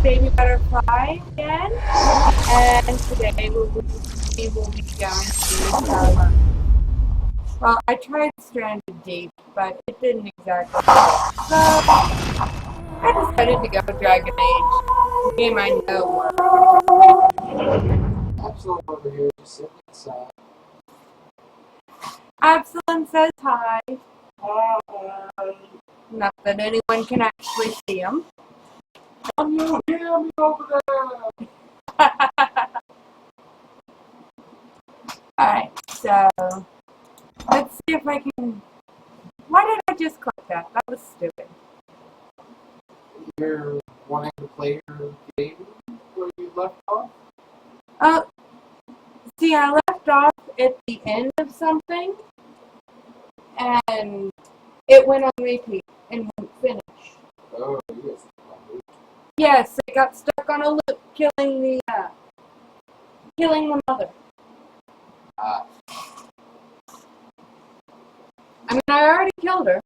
Baby Butterfly again, and today we will be going to well, I tried Stranded Deep, but it didn't exactly work. So I decided to go with Dragon Age, a game I know works. Absalom over here just sitting inside. Absalom says hi. Not that anyone can actually see him. Can you hear me over there? Alright, so let's see if I can. Why did I just click that? That was stupid. You're wanting to play your game where you left off? See, I left off at the end of something, and it went on repeat and wouldn't finish. Oh, yes. Yes, it got stuck on a loop, killing the mother. I mean, I already killed her.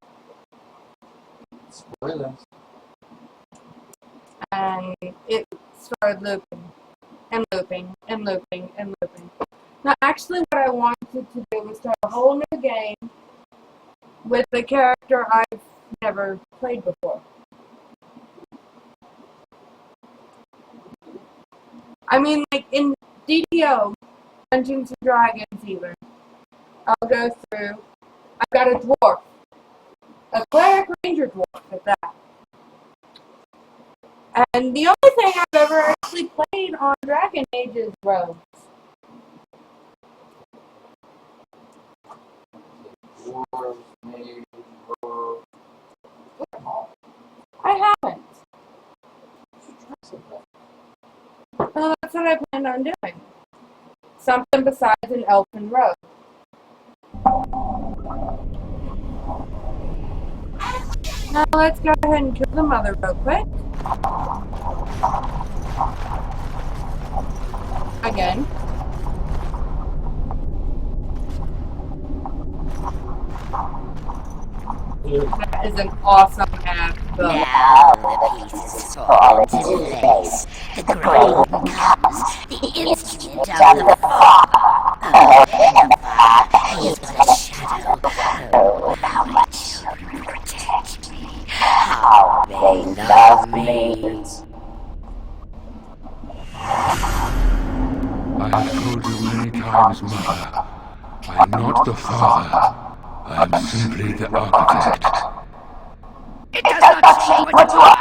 Spoilers. And it started looping, and looping, and looping, and looping. Now, actually, what I wanted to do was start a whole new game with a character I've never played before. I mean, like in DDO, Dungeons and Dragons even, I'll go through, I've got a dwarf, a cleric ranger dwarf at that. And the only thing I've ever actually played on Dragon Age is rogues. Dwarves, mage, rogue. I haven't. Well, that's what I planned on doing. Something besides an elfin rogue. Now let's go ahead and kill the mother real quick. Again. That is an awesome app, though. Now the pieces fall into place. The grain comes, the instrument of the fall. Oh, and the fire is but a shadow. Oh, how my children protect me. How they love me. I've told you many times, Mother. I'm not the father. I'm simply the architect. It does not seem what you are.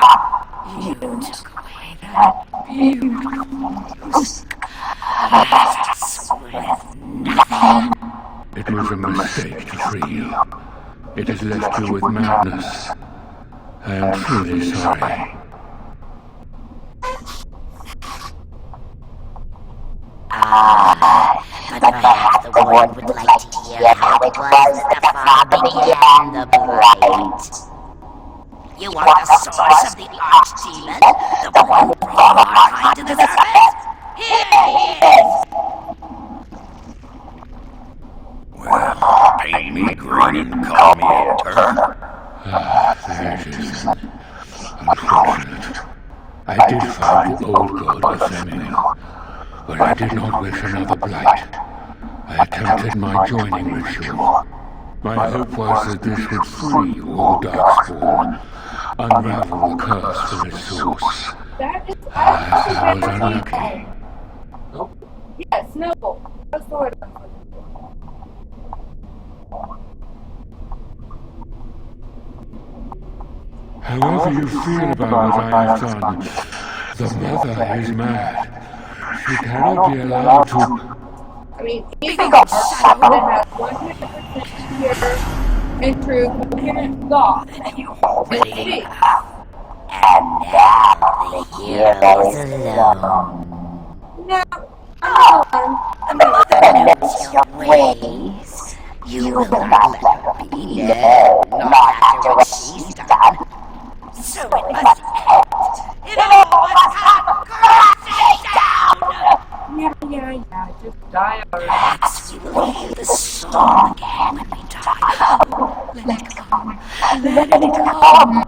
You took away that beautiful music. That's worth nothing. It was a mistake to free you. It has left you with madness. I am truly sorry. But perhaps the ward would like to hear how it was that the father began the blight. You want the source of the archdemon? The one who brought our kind to the surface? Here he is! Well, paint me green and call me a turner. There it is. Unfortunate. I did find the old god Ephemeral, but I did not wish another blight. I attempted my joining ritual. My hope was that this would free all Darkspawn, unravel the curse from its source. That is I was unlucky. Yes, Noble. That's the word. However you feel about what I have done, the mother is mad. She cannot be allowed to... I mean, he's a shadow that has 100% pure and true coherent thought. Already enough. And now the hero is alone. Now, I'm The mother knows your ways. You will not let her be. No, not after what she's done. So it must end. It all must come crashing down. Yeah, just die already. Perhaps we will hear the storm again when we die. Oh, let it come. Let it come.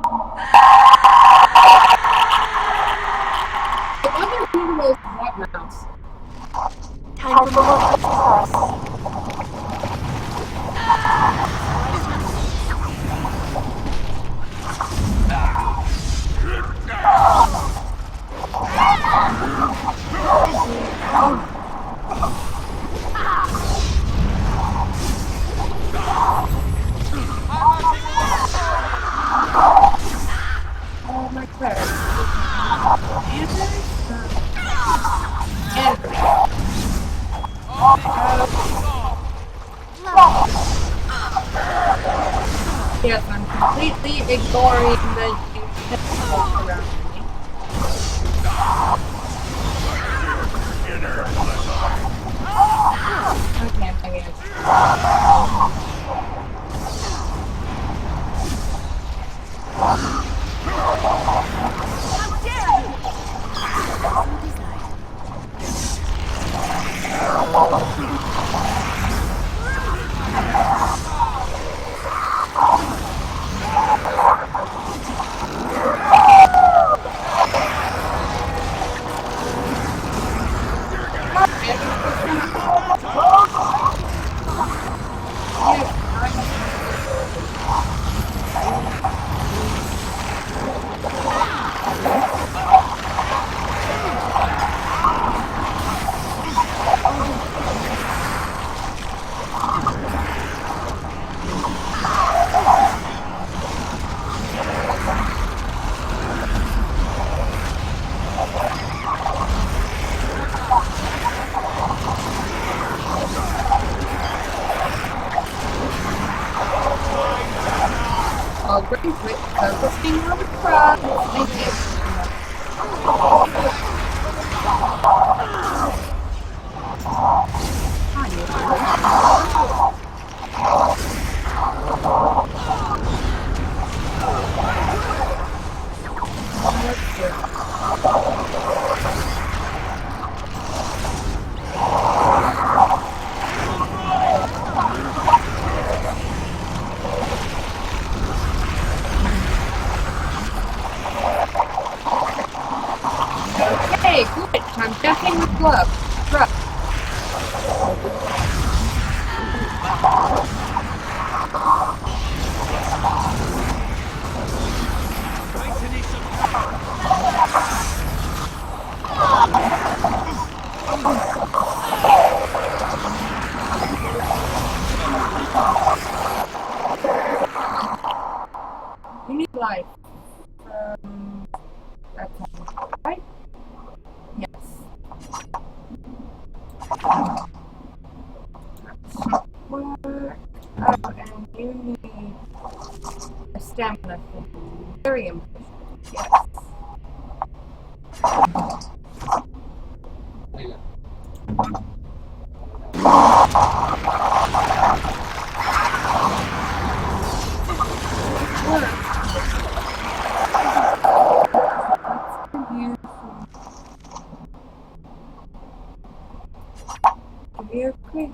Yes, I'm completely ignoring the tentacles around me. Okay, I guess. Oh, great, focusing on the crowd. Thank you. Okay, good. I'm checking the glove. You need life. That's all. Right? Yes. Well, and you need a stamina thing. Very important. Yes. Very quick.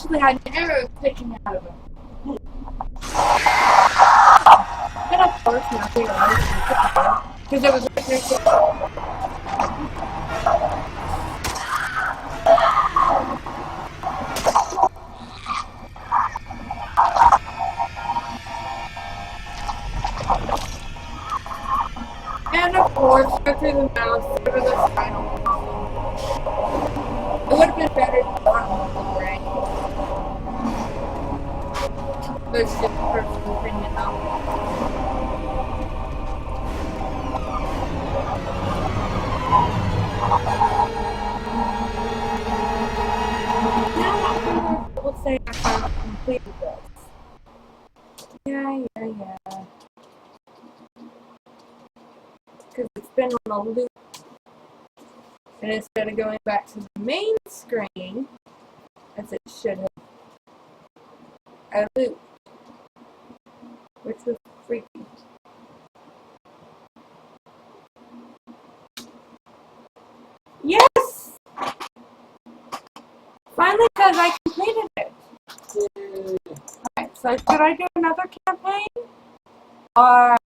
actually had an arrow sticking out of him. But of course, nothing else because it was right next to and of course, go through the mouth, over the spinal column. It would have been better to not hold the brain. That's just a personal opinion, though. Now, we'll say I finally completed this. Yeah. Because it's been on a loop. And instead of going back to the main screen, as it should have, I looped. Which was freaky. Yes! Finally says I completed it. Alright, so should I do another campaign? Or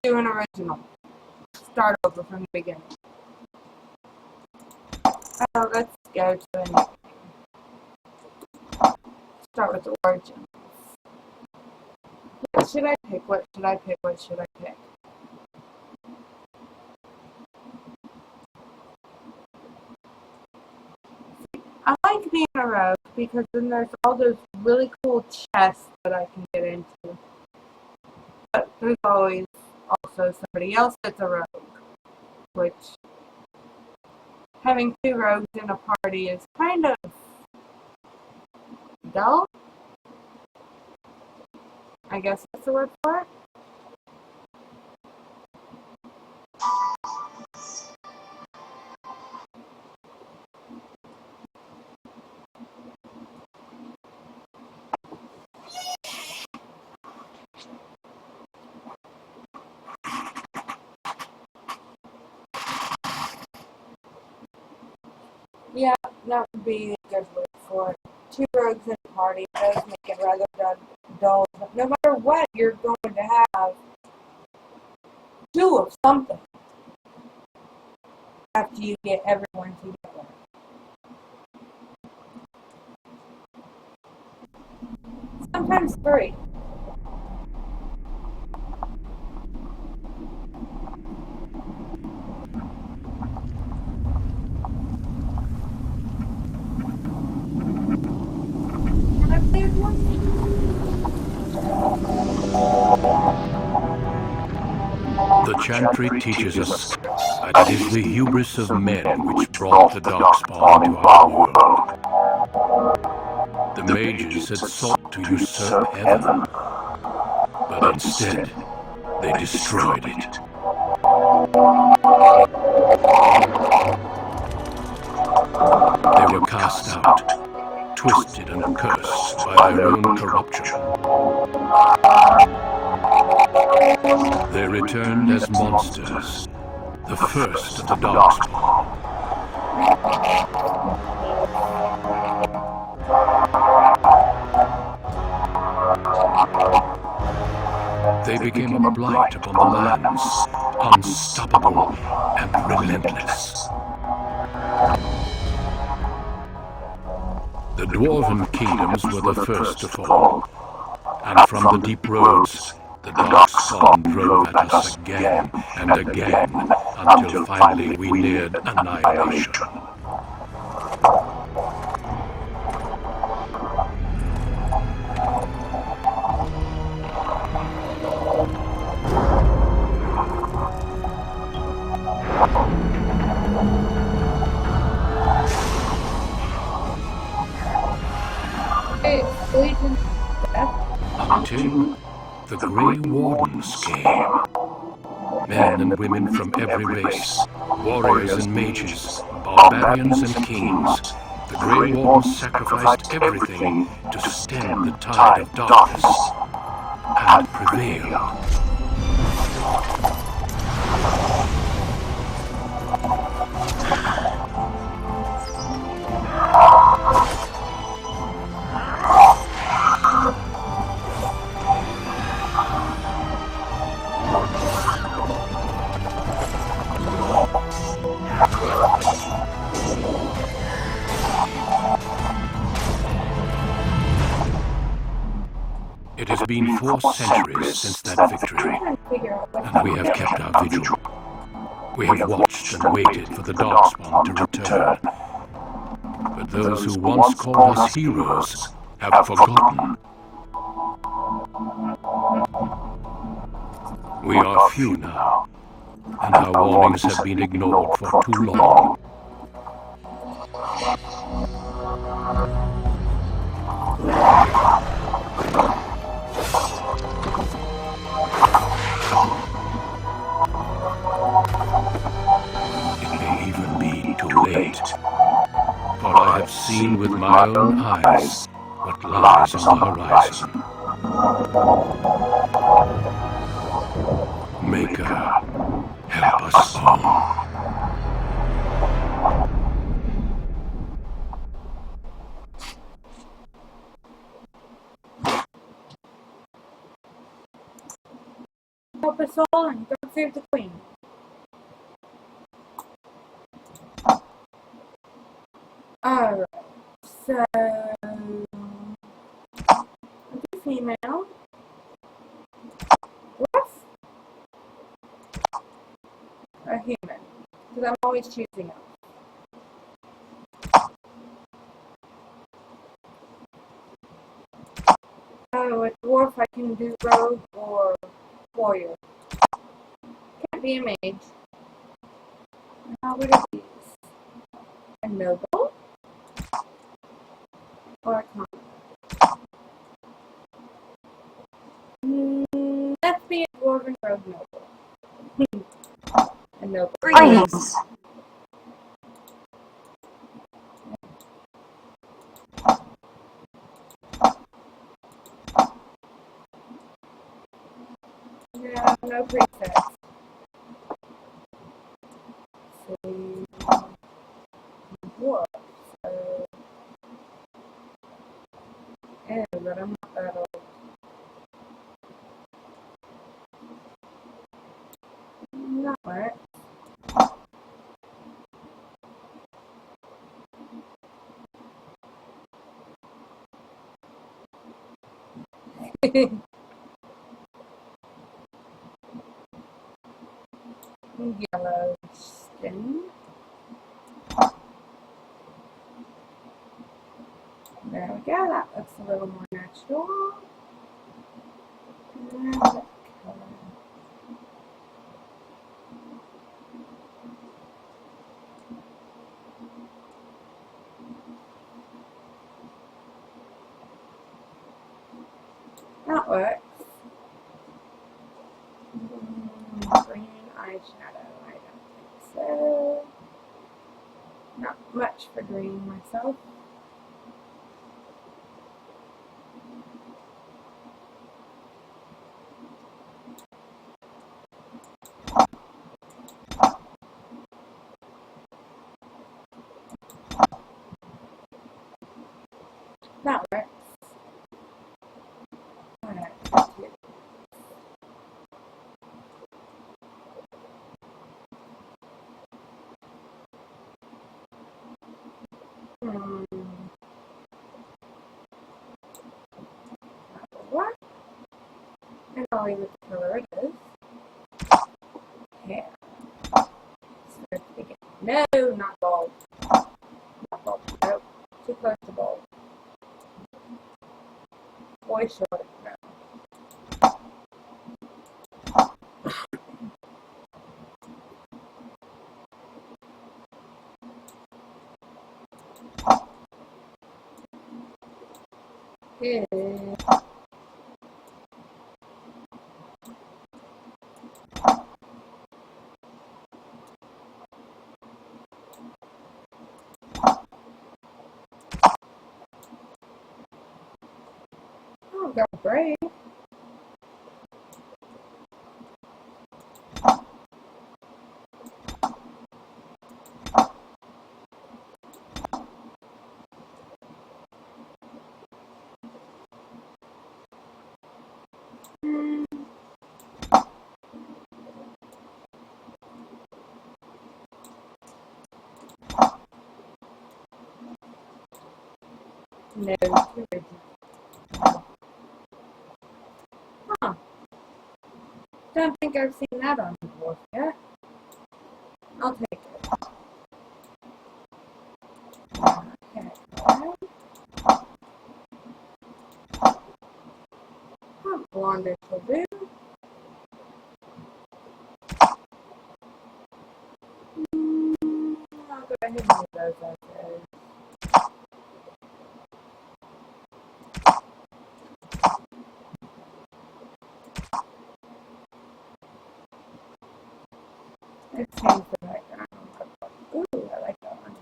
do an original? Start over from the beginning. Let's go to an start with the origins. What should I pick? What should I pick? What should I pick? I like being a rogue because then there's all those really cool chests that I can get into. But there's always also somebody else that's a rogue, which having two rogues in a party is kind of dull. I guess that's the word for it. Yeah, that would be a good word for it. Two rogues in a party does make it rather dull. But no matter what, you're going to have two of something after you get everyone together. Sometimes three. The Chantry teaches us that it is the hubris of men which brought the Darkspawn into our world. The mages had sought to usurp heaven, but instead they destroyed it. They were cast out, twisted and cursed by their own corruption. They returned as monsters, the first of the Darkspawn. They became a blight upon the lands, unstoppable and relentless. The dwarven kingdoms were the first to fall, and from the deep roads, the Darkspawn drove at us again and again, until finally we neared annihilation. Until the Grey Wardens came. Men and women from every race, warriors and mages, barbarians and kings. The Grey Wardens sacrificed everything to stem the tide of darkness and prevail. It has been 4 centuries since that victory, I'm trying to figure out what and we have kept our vigil. We have watched and waited for the Darkspawn to return. But those who once called us heroes have forgotten. We are few now, and our warnings have been ignored for too long. It may even be too late, for I have seen with my own eyes what lies on the horizon. Maker, help us all. help us all and go save the queen. Alright, so are you female? What? A human. Because I'm always choosing it. Oh, a dwarf I can do rogue or warrior. Can't be a mage. What are these? A noble? Or a common? Let's be a dwarven rogue noble. A noble. Greetings. No, no presets. See, dwarf. So, but I'm not that old. That works. Yellow skin. There we go, that looks a little more natural. And what color? That works. Green eyeshadow, I don't think so. Not much for green myself. That works. Alright, that's it. What? And I'll leave it the color it is. Hair. Start again. No, not bald. Not bald. Nope. Too close to bald. Boy short. No. Yeah. Oh, got gray. No, too rigid. think I've seen that on the dwarf yet. I'll take it. Okay. Blondish will do. I'll go ahead and leave those as is. Let's change the background. Ooh, I like that one.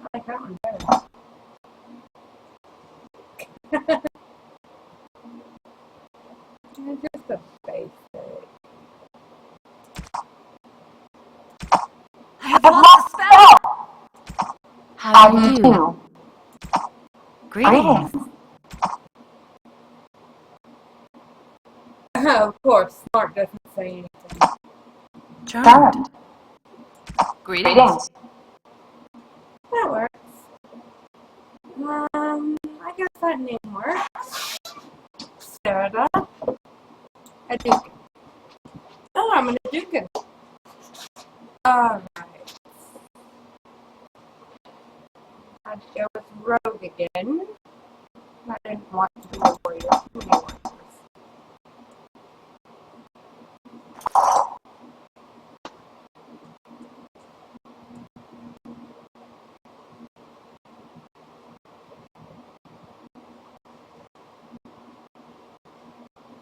I like that one better. And just a basic. I've lost the spell! How do you do? Greetings. Of course, Smart doesn't say anything. Charmed. Greetings. That works. I guess that name works. Sarada. A Duke. Oh, I'm an Adukin. Alright. I'd go with Rogue again. I didn't want to do a warrior. Too many warriors.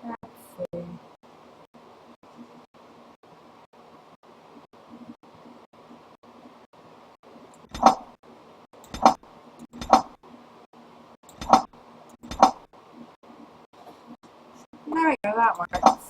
Let's see. There we go, that works.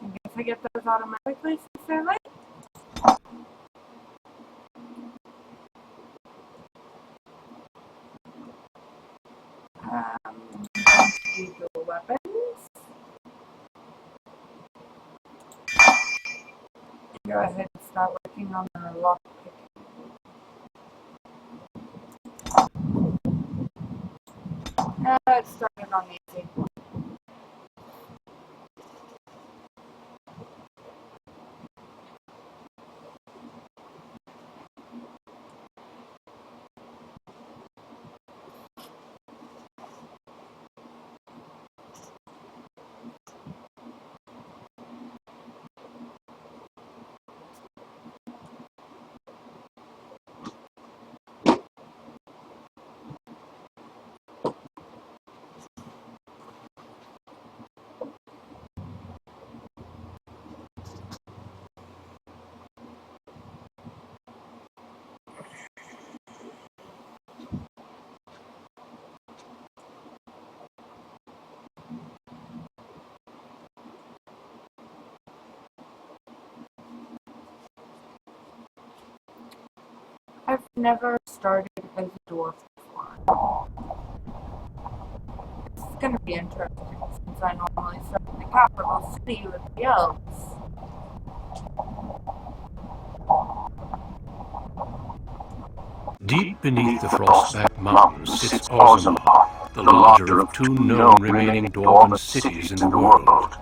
I guess I get those automatically since they're late. Usual weapons. Go ahead and start working on the lockpick. Let's start it on easy. I've never started as a dwarf before. This is going to be interesting since I normally start in the capital city with the elves. Deep beneath the Frostback Mountains sits Orzammar, the larger of two known remaining dwarven cities in the world.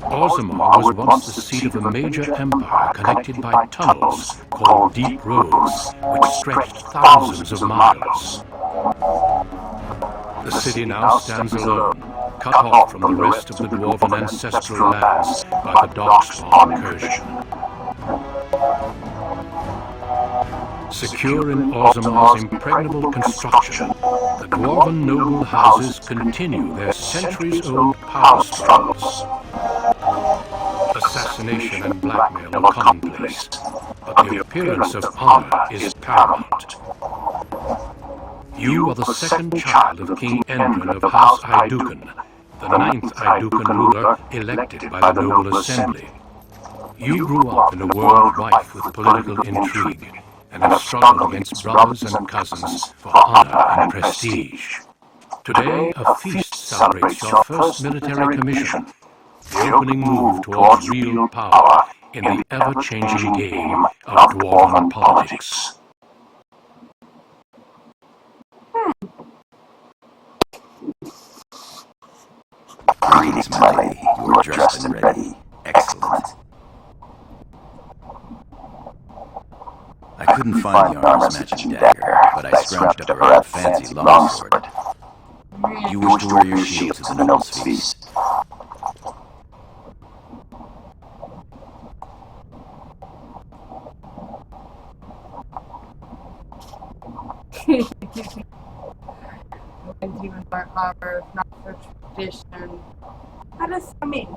Orzammar was once the seat of a major empire connected by tunnels called Deep Roads, which stretched thousands of miles. The city now stands alone, cut off from the rest of the dwarven ancestral lands by the Darkspawn incursion. Secure in Orzammar's impregnable construction, the dwarven noble houses continue their centuries-old power struggles. Assassination and blackmail are commonplace, but the appearance of honor is paramount. You are the second child of King Endrin of House Aeducan, the 9th Aeducan ruler elected by the Noble Assembly. You grew up in a world rife with political intrigue, and have struggled against brothers and cousins for honor and prestige. Today, a feast celebrates your first military commission, the opening move towards real power in the ever-changing game of dwarven politics. Greetings, my lady. You are dressed and ready. Excellent. I couldn't find the armor's-matching dagger, but I scrounged up a rather fancy longsword. You wish to wear your shield to the noble's feast. And even more armor, if not for tradition. How does that mean?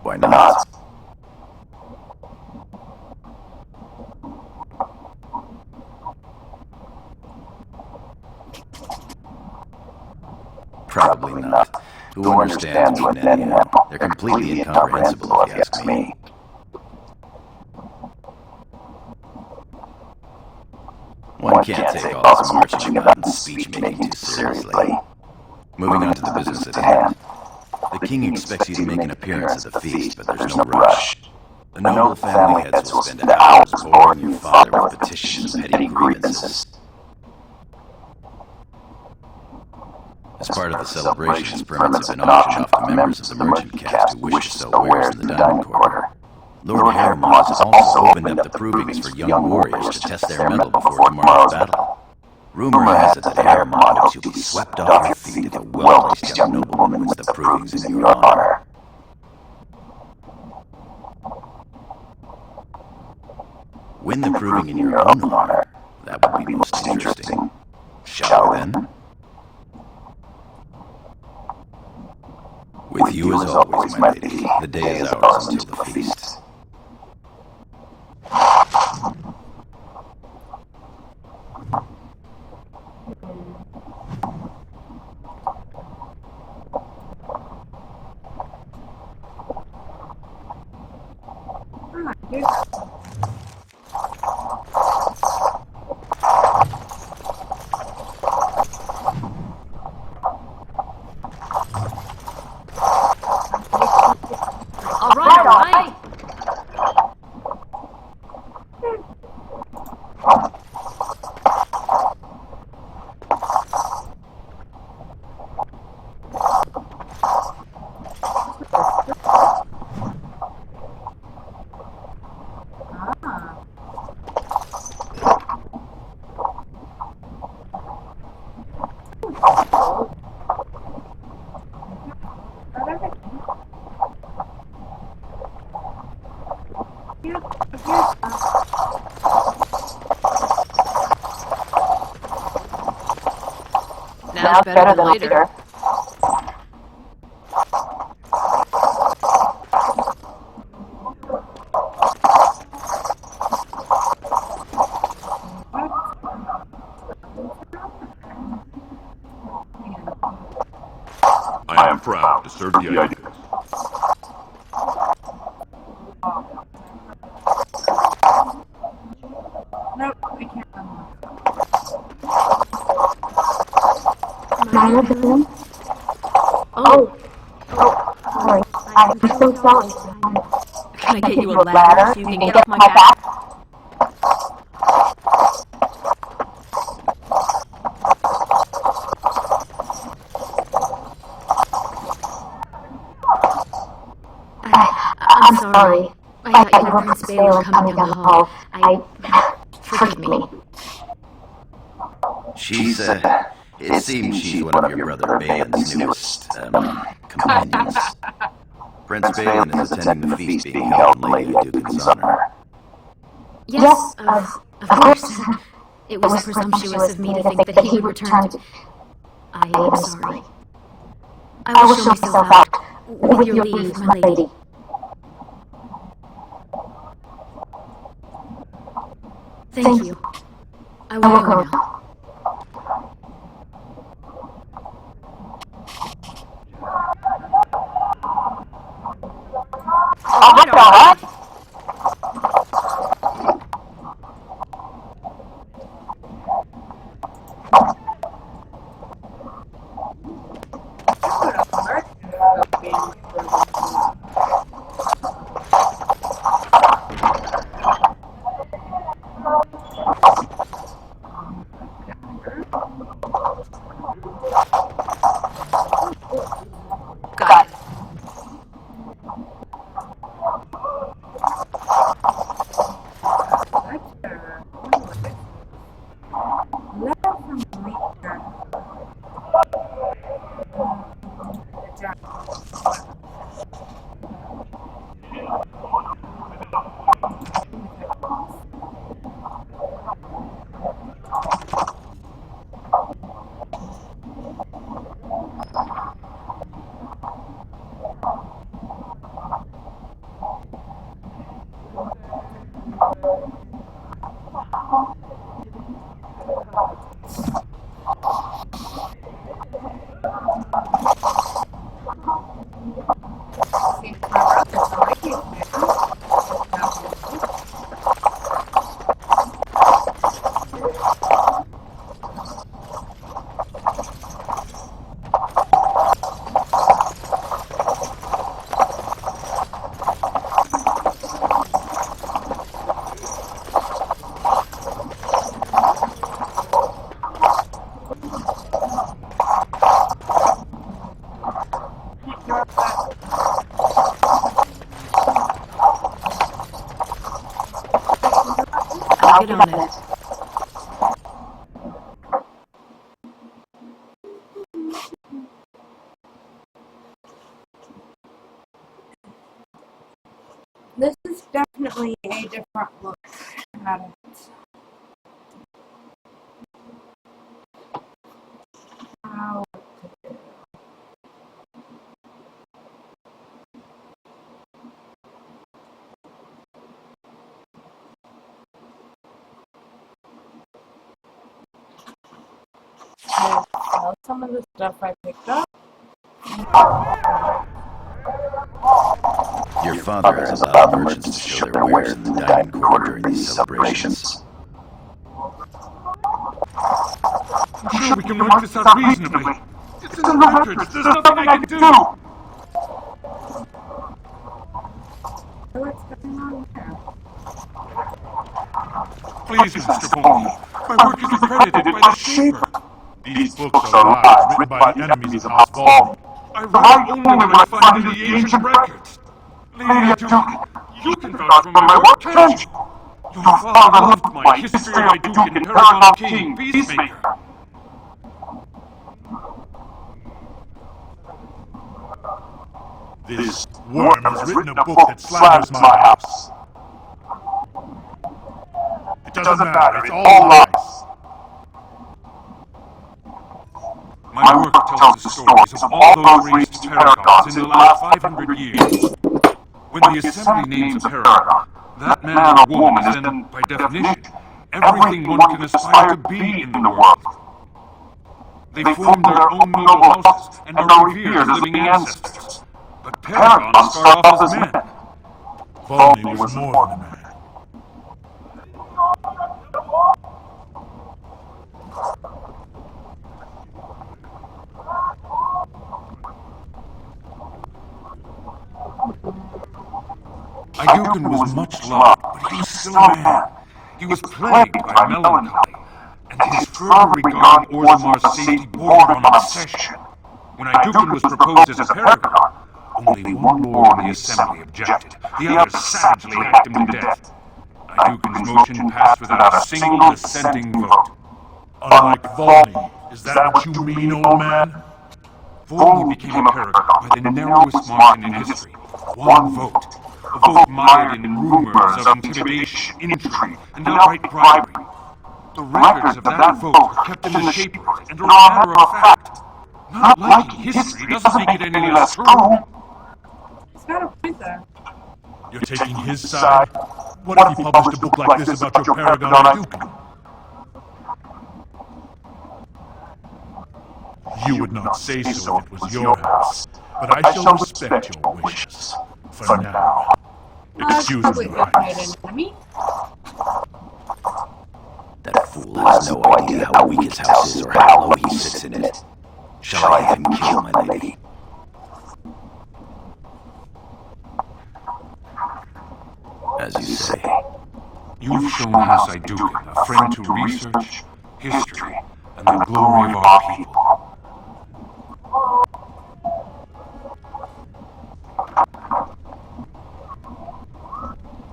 Why not? Probably not. Who understands what anyhow? They're completely incomprehensible if you ask me. One can't take all this marching about and speech-making too seriously. Moving on to the business at hand. The king expects you to make an appearance at the feast, but there's no rush. The noble family heads will spend hours boring your father with petitions and petty grievances. As part of the celebrations, permits have been auctioned off to members of the merchant caste who wish to sell wares in the diamond quarter. Lord Haremont has also opened up the provings for young warriors to test their mettle before tomorrow's battle. Rumor has it that Haremont hopes you'll be swept off your feet if a well-placed young noblewoman wins the provings in your honor. Win the proving in your own honor? That would be most interesting. Shall we then? With you as always, my lady. The day is ours until the feast. All right. Now's better than later. I am proud to serve the ideas. Nope, we can't unlock. Oh, Sorry. I'm so sorry. can I get you a ladder so you can get off my back? I'm sorry. I thought you were Prince Balin coming down the hall. Forgive me. It seems she's one of your brother Balin's newest, companions. Prince Balin is attending the feast being held in Lady Dukin's honor. Yes, of course. It was presumptuous of me to think that he returned. I am sorry. I will show myself out. With your leave, my lady. Thank you. I will go now. All right. See, my brother's already there. I'll get on it. This is definitely a different look at it. How to do. I sell some of the stuff I picked up. Your father has allowed merchants to show their wares in the dining quarter during these celebrations. I'm sure we can work this out reasonably. It's in the records. There's nothing I can do. What's going on here? Please, Mr. Pony. My work is accredited by the Shaper. These books are lies written by the enemies of House Volney. I write only what I find in the ancient records. Lady Duke, you can vouch for my work, can't you? Your father loved my History of Iduke and Paragon King, Peacemaker. This worm has written a book that slanders my house. It doesn't matter, it's all lies. My work tells the stories of all those raised paragons in the last 500 years. When the Assembly names a paragon, that man or woman is then, by definition, everything one can aspire to be in the world. They form their own noble houses and are revered as living ancestors. But paragons start off as men. Volney was more than a man. Iduken was much loved, but he was still a man. He was plagued by melancholy, and his fervor regarding Orzamar's safety bordered on obsession. When Iduken was proposed as a paragon, only one lord in the assembly objected. The others savagely hacked him to death. Iduken's motion passed without a single dissenting vote. Unlike Volney, is that what you mean, old man? Volney became a paragon by the narrowest margin in history. One vote. A vote mired in rumors of intimidation, intrigue, and outright bribery. The records of that vote are kept in the Shapers and are a matter of fact. Not liking history doesn't make it any less true. It's got a point there. You're taking his side? What if he published a book like this about your paragon Iduken? You would not say so if it was your house, but I shall respect your wishes. For now. Excuse me, Your Highness. That fool has no idea how weak his house is or how low he sits in it. Shall I have him kill my lady? As you say. You've shown House Iduken a friend to research, history, and the glory of our people.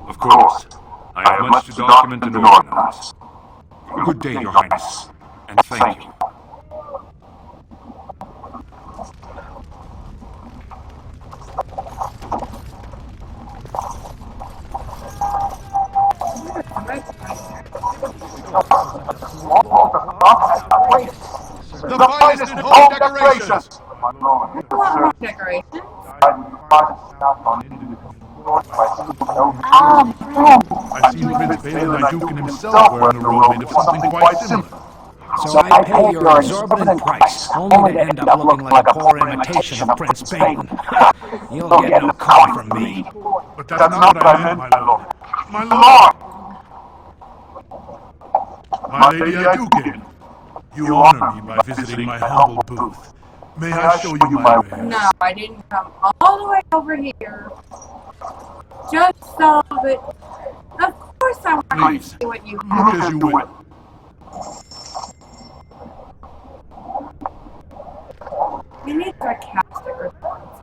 Of course, I have much to document and organize. Good day, Your Highness, and thank you. The finest in home decorations! What home decorations? I've seen Prince Balin Iduken himself wearing a robe made of something quite similar. So I pay your exorbitant price, only to end up looking like a poor imitation of Prince Balin. You'll get no coin from me. But that's not what I meant, my lord. My lord! My Lady Iduken, you honor me by visiting my humble booth. May I show you my wares? No, I didn't come all the way over here just so that. Of course, I want Please, to see what you look have. as you will. We need sarcastic response.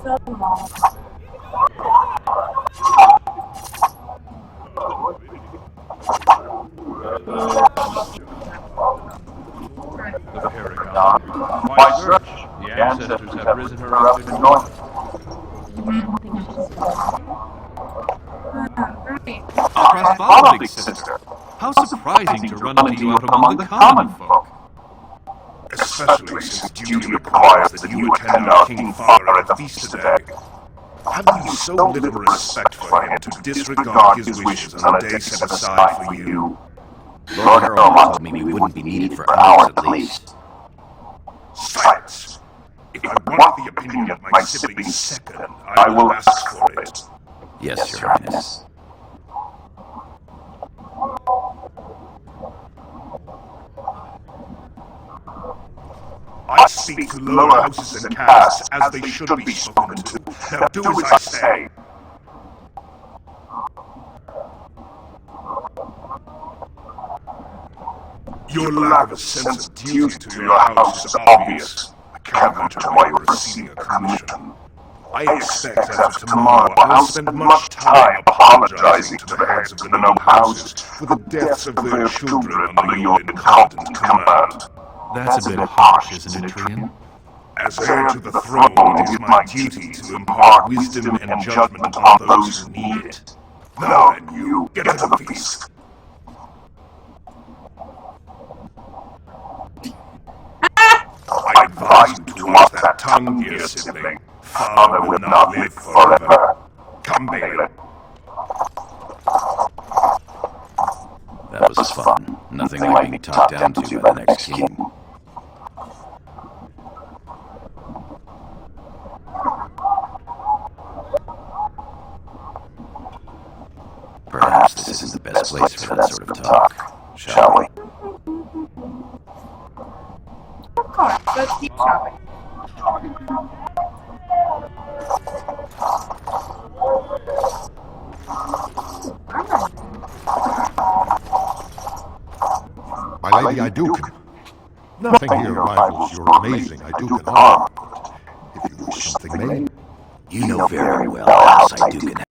So small. The Paragon. Why search? The ancestors have risen her up in north. Right. Bartholomew, sister. How surprising to run into you out among the common folk. Especially since duty requires that you attend our King Father at the feast today. Have you so little respect for him to disregard his wishes on a day set aside for you? Lord Harold told me we wouldn't be needed for hours at least. Silence! If I want the opinion of my siblings second, I will ask for it. Yes, Your Highness. I speak to lower houses and castes as they should be spoken to. Now do as I say. Your lack of a sense of duty to your house is obvious. I can't imagine why you're receiving a commission. I expect after tomorrow I'll spend much time apologizing to the heads of the noble houses for the deaths of their children under your incompetent command. That's a bit harsh, isn't it, Trian? As heir to the throne, it is my duty to impart wisdom and judgment on those who need it. Now then, you, get to the feast. I advise you to watch that tongue, dear sibling. Father will not live forever. Come, Balin. That was fun. Nothing like being talked down to by the next king. Perhaps this isn't the best place for that sort of talk, shall we? Of course, let's keep shopping. My Lady Iduken, nothing here rivals your amazing Iduken armor, but if you wish something made... You know very well House Iduken